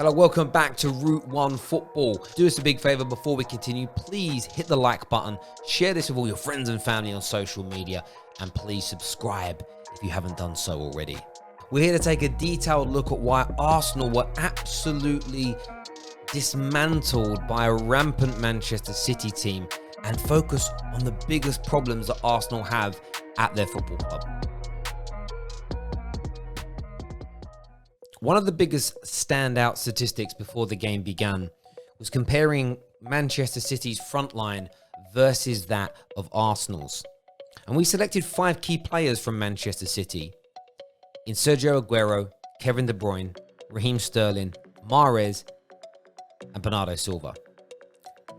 Hello, welcome back to Route 1 Football. Do us a big favor before we continue. Please hit the like button, share this with all your friends and family on social media, and please subscribe if you haven't done so already. We're here to take a detailed look at why Arsenal were absolutely dismantled by a rampant Manchester City team and focus on the biggest problems that Arsenal have at their football club. One of the biggest standout statistics before the game began was comparing Manchester City's front line versus that of Arsenal's. And we selected 5 key players from Manchester City in Sergio Aguero, Kevin De Bruyne, Raheem Sterling, Mahrez, and Bernardo Silva.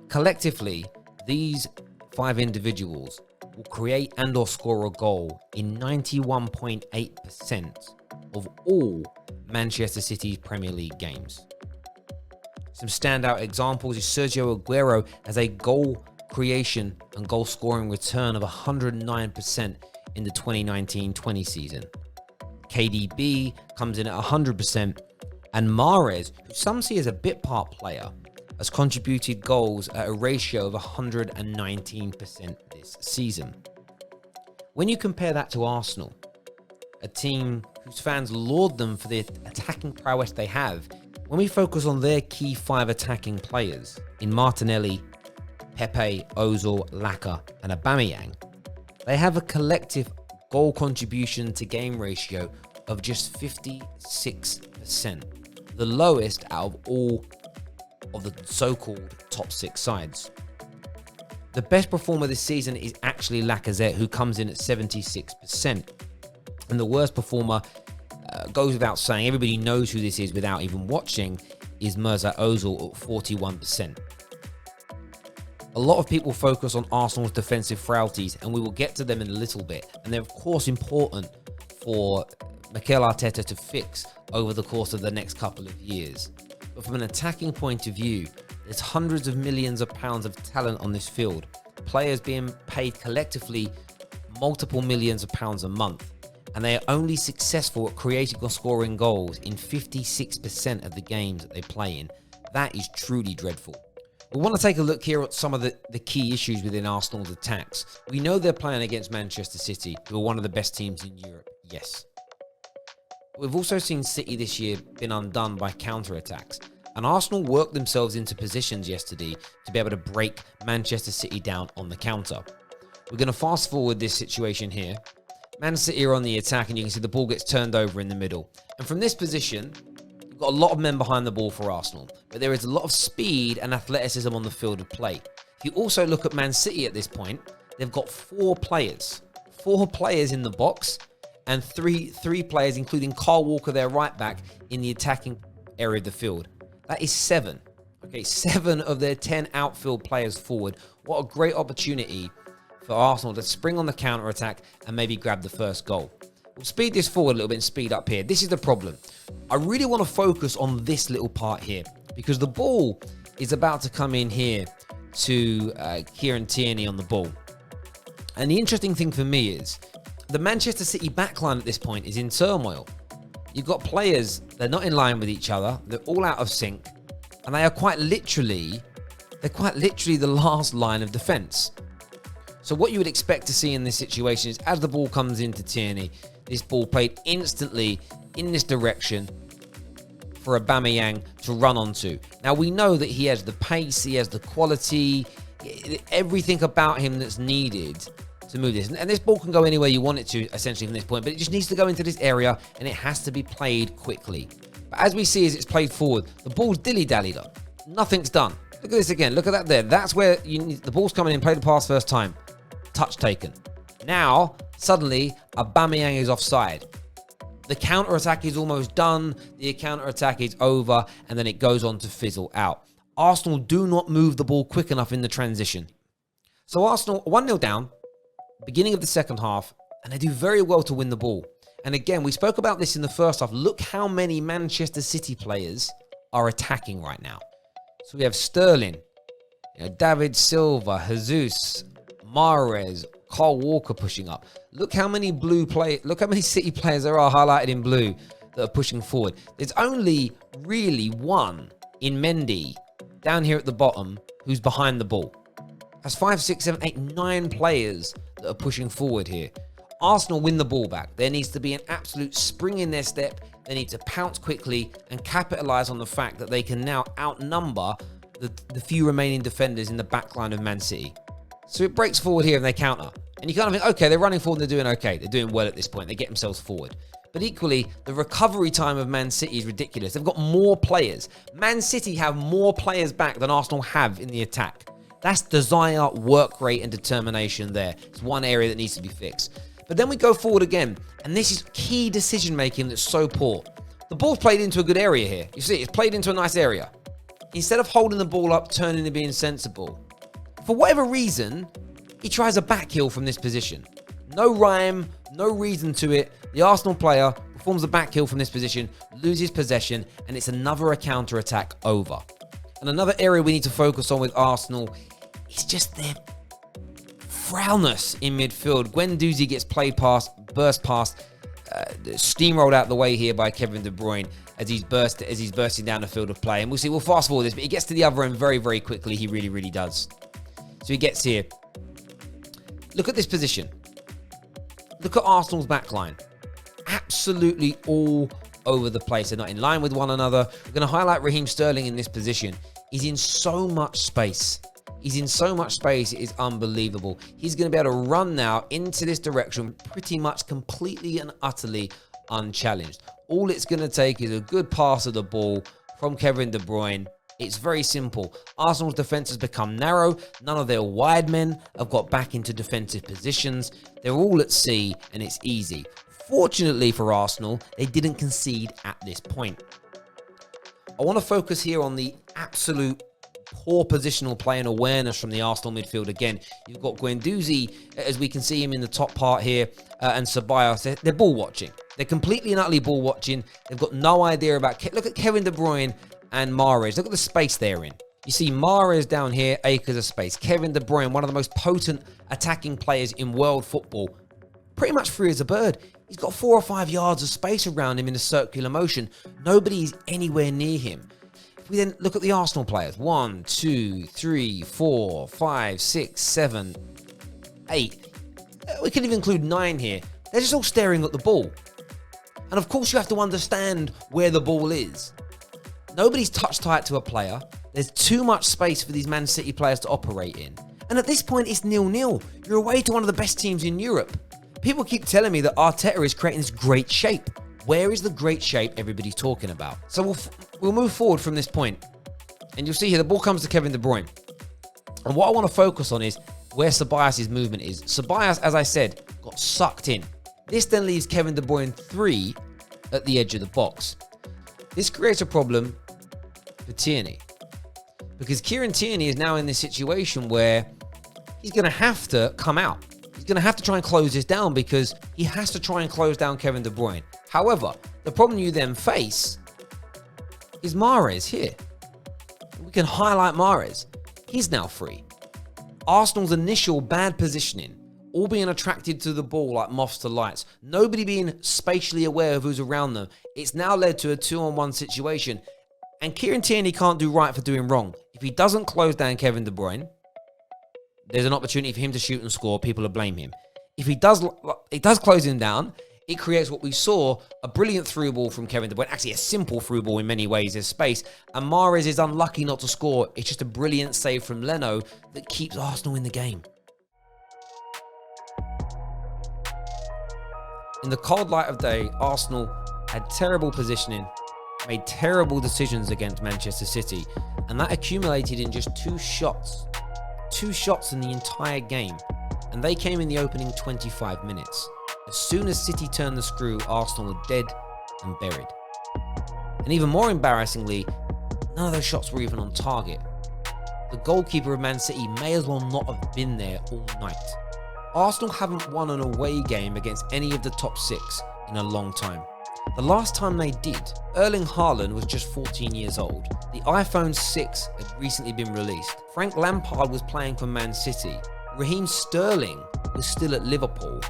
Collectively, these 5 individuals will create and or score a goal in 91.8% of all Manchester City's Premier League games. Some standout examples is Sergio Aguero has a goal creation and goal scoring return of 109% in the 2019-20 season. KDB comes in at 100%, and Mahrez, who some see as a bit part player, has contributed goals at a ratio of 119% this season. When you compare that to Arsenal, a team whose fans laud them for the attacking prowess they have, when we focus on their key 5 attacking players in Martinelli, Pepe, Ozil, Laka, and Aubameyang, they have a collective goal contribution to game ratio of just 56%, the lowest out of all of the so-called top 6 sides. The best performer this season is actually Lacazette, who comes in at 76%. And the worst performer, goes without saying, everybody knows who this is without even watching, is Mesut Ozil at 41%. A lot of people focus on Arsenal's defensive frailties, and we will get to them in a little bit. And they're, of course, important for Mikel Arteta to fix over the course of the next couple of years. But from an attacking point of view, there's hundreds of millions of pounds of talent on this field. Players being paid collectively multiple millions of pounds a month. And they are only successful at creating or scoring goals in 56% of the games that they play in. That is truly dreadful. We want to take a look here at some of the key issues within Arsenal's attacks. We know they're playing against Manchester City, who are one of the best teams in Europe, yes. But we've also seen City this year been undone by counter-attacks. And Arsenal worked themselves into positions yesterday to be able to break Manchester City down on the counter. We're going to fast forward this situation here. Man City are on the attack, and you can see the ball gets turned over in the middle. And from this position, you've got a lot of men behind the ball for Arsenal, but there is a lot of speed and athleticism on the field of play. If you also look at Man City at this point, they've got 4 players in the box, and three players, including Kyle Walker, their right back, in the attacking area of the field. That is 7. Okay, 7 of their 10 outfield players forward. What a great opportunity for Arsenal to spring on the counter-attack and maybe grab the first goal. We'll speed this forward a little bit and speed up here. This is the problem. I really want to focus on this little part here because the ball is about to come in here to Kieran Tierney on the ball. And the interesting thing for me is the Manchester City backline at this point is in turmoil. You've got players, they're not in line with each other. They're all out of sync. And they are quite literally the last line of defense. So what you would expect to see in this situation is as the ball comes into Tierney, this ball played instantly in this direction for Aubameyang to run onto. Now we know that he has the pace, he has the quality, everything about him that's needed to move this. And this ball can go anywhere you want it to, essentially, from this point, but it just needs to go into this area and it has to be played quickly. But as we see as it's played forward, the ball's dilly-dallied up. Nothing's done. Look at this again. Look at that there. That's where the ball's coming in, play the pass first time. Touch taken. Now, suddenly, Aubameyang is offside. The counter-attack is almost done. The counter-attack is over, and then it goes on to fizzle out. Arsenal do not move the ball quick enough in the transition. So Arsenal 1-0 down, beginning of the second half, and they do very well to win the ball. And again, we spoke about this in the first half. Look how many Manchester City players are attacking right now. So we have Sterling, David Silva, Jesus, Mahrez, Kyle Walker pushing up. Look how many City players there are highlighted in blue that are pushing forward. There's only really one in Mendy down here at the bottom who's behind the ball. That's 5, 6, 7, 8, 9 players that are pushing forward here. Arsenal win the ball back. There needs to be an absolute spring in their step. They need to pounce quickly and capitalize on the fact that they can now outnumber the few remaining defenders in the back line of Man City. So it breaks forward here and they counter. And you kind of think, okay, they're running forward and they're doing okay. They're doing well at this point. They get themselves forward. But equally, the recovery time of Man City is ridiculous. They've got more players. Man City have more players back than Arsenal have in the attack. That's desire, work rate, and determination there. It's one area that needs to be fixed. But then we go forward again, and this is key decision-making that's so poor. The ball's played into a good area here. You see, it's played into a nice area. Instead of holding the ball up, turning and being sensible, for whatever reason, he tries a back heel from this position. No rhyme, no reason to it. The Arsenal player performs a back heel from this position, loses possession, and it's another counter-attack over. And another area we need to focus on with Arsenal is just their frailness in midfield. Guendouzi gets played past, burst past, steamrolled out the way here by Kevin De Bruyne as he's bursting down the field of play. And we'll fast forward this, but he gets to the other end very, very quickly. He really, really does. So he gets here. Look at this position. Look at Arsenal's back line. Absolutely all over the place. They're not in line with one another. We're going to highlight Raheem Sterling in this position. He's in so much space. He's in so much space, it is unbelievable. He's going to be able to run now into this direction pretty much completely and utterly unchallenged. All it's going to take is a good pass of the ball from Kevin De Bruyne. It's very simple. Arsenal's defense has become narrow. None of their wide men have got back into defensive positions. They're all at sea, and it's easy. Fortunately for Arsenal, they didn't concede at this point. I want to focus here on the absolute poor positional play and awareness from the Arsenal midfield again. You've got Guendouzi, as we can see him in the top part here, and Ceballos. They're ball watching. They're completely and utterly ball watching. They've got no idea about... Look at Kevin De Bruyne and Mahrez. Look at the space they're in. You see Mahrez down here, acres of space. Kevin De Bruyne, one of the most potent attacking players in world football, pretty much free as a bird. He's got 4 or 5 yards of space around him in a circular motion. Nobody's anywhere near him. If we then look at the Arsenal players, 1, 2, 3, 4, 5, 6, 7, 8. We can even include 9 here. They're just all staring at the ball. And of course you have to understand where the ball is. Nobody's touch tight to a player. There's too much space for these Man City players to operate in. And at this point, it's 0-0. You're away to one of the best teams in Europe. People keep telling me that Arteta is creating this great shape. Where is the great shape everybody's talking about? So we'll move forward from this point. And you'll see here, the ball comes to Kevin De Bruyne. And what I want to focus on is where Ceballos' movement is. Ceballos, as I said, got sucked in. This then leaves Kevin De Bruyne 3 at the edge of the box. This creates a problem for Tierney. Because Kieran Tierney is now in this situation where he's going to have to come out. He's going to have to try and close this down because he has to try and close down Kevin De Bruyne. However, the problem you then face is Mahrez here. We can highlight Mahrez. He's now free. Arsenal's initial bad positioning, all being attracted to the ball like moths to lights, nobody being spatially aware of who's around them, it's now led to a 2-on-1 situation. And Kieran Tierney can't do right for doing wrong. If he doesn't close down Kevin De Bruyne, there's an opportunity for him to shoot and score. People will blame him. If he does close him down, it creates what we saw, a brilliant through ball from Kevin De Bruyne. Actually, a simple through ball in many ways. There's space. And Mahrez is unlucky not to score. It's just a brilliant save from Leno that keeps Arsenal in the game. In the cold light of day, Arsenal had terrible positioning, made terrible decisions against Manchester City, and that accumulated in just 2 shots. 2 shots in the entire game, and they came in the opening 25 minutes. As soon as City turned the screw, Arsenal were dead and buried. And even more embarrassingly, none of those shots were even on target. The goalkeeper of Man City may as well not have been there all night. Arsenal haven't won an away game against any of the top 6 in a long time. The last time they did, Erling Haaland was just 14 years old. The iPhone 6 had recently been released. Frank Lampard was playing for Man City. Raheem Sterling was still at Liverpool.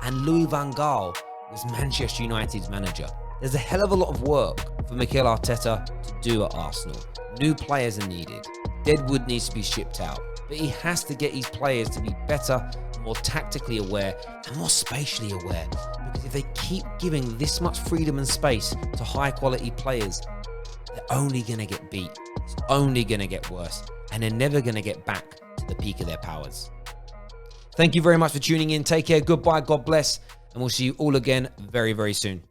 And Louis van Gaal was Manchester United's manager. There's a hell of a lot of work for Mikel Arteta to do at Arsenal. New players are needed. Deadwood needs to be shipped out. But he has to get his players to be better, more tactically aware, and more spatially aware. Because if they keep giving this much freedom and space to high quality players, they're only going to get beat. It's only going to get worse. And they're never going to get back to the peak of their powers. Thank you very much for tuning in. Take care. Goodbye. God bless. And we'll see you all again very, very soon.